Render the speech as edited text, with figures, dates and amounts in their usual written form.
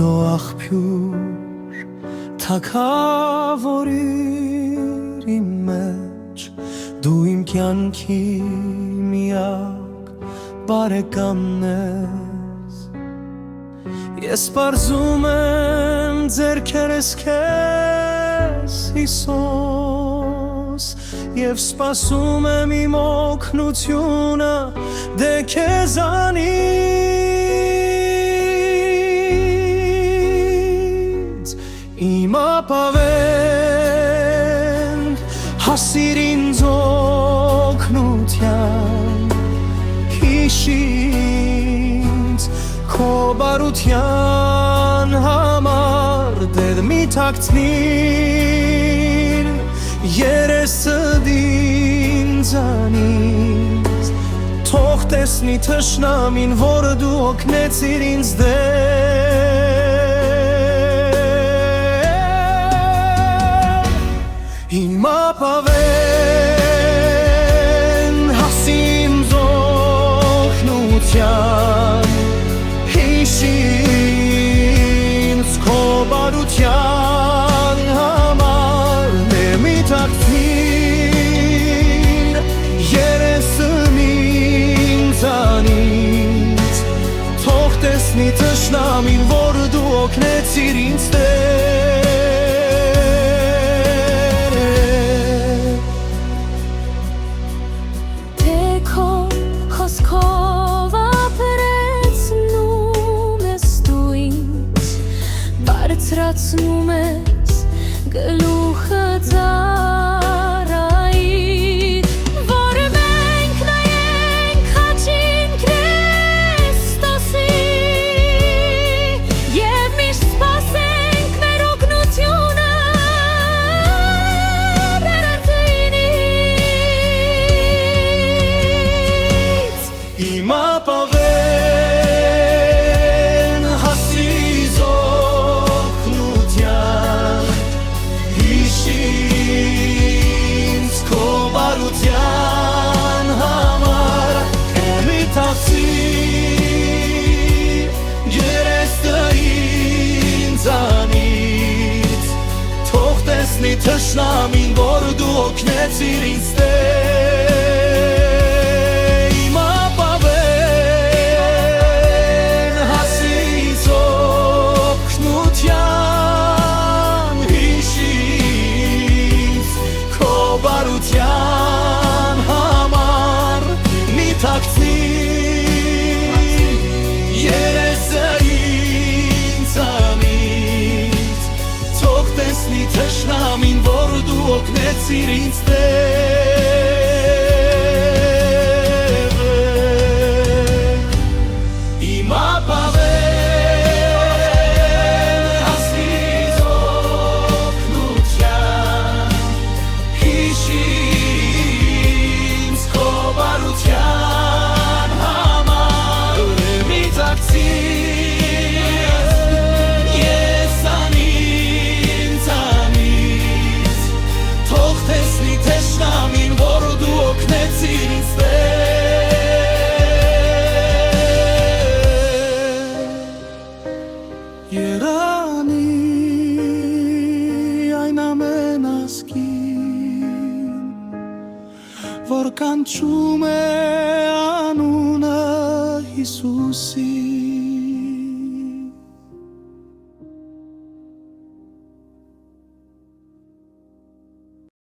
քո աղբյուր թագավորիր իմ մեջ, դու իմ կյանքի միակ բարեկամն ես։ Ես պարզում եմ ձեռքերս քեզ Հիսուս, և սպասում եմ իմ օգնությունը դե քեզանից։ Իմ ապավեն հասիր ինձ օգնության, հիշիր ինձ քո բարության համար, դեր մի թաքցնիր երեսդ ինձանից, թող տեսնի թշնամին, որ դու օգնեցիր ինձ Իմ ապավեն հասիր ինձ օգնության, հիշիր ինձ քո բարության համար, դեր մի թաքցնիր երեսն ինձանից, թող տեսնի թշնամին, որ դու օգնեցիր ինձ Խոսքով ապրեցնում ես դու ինձ, բարձրացնում ես գլուխը ծառայիդ, որ մենք նայենք խաչին Քրիստոսի և միշտ սպասենք մեր օգնությունը Իմ ապավեն հասիր օգնության, հիշիր ինձ քո բարության համար, մի թաքցնիր երեսն ինձանից, թող տեսնի թշնամին, որ դու օգնեցիր ինձ Թշնամին, որ դու օգնեցիր ինձ Իմ ապավեն հասիր օգնության, հիշիր ինձ քո բարության համար, մի թաքցնիր թշնամին, որ դու օգնեցիր ինձ Երանի այն ամեն ասկին, որ կանչում է անունը Հիսուսի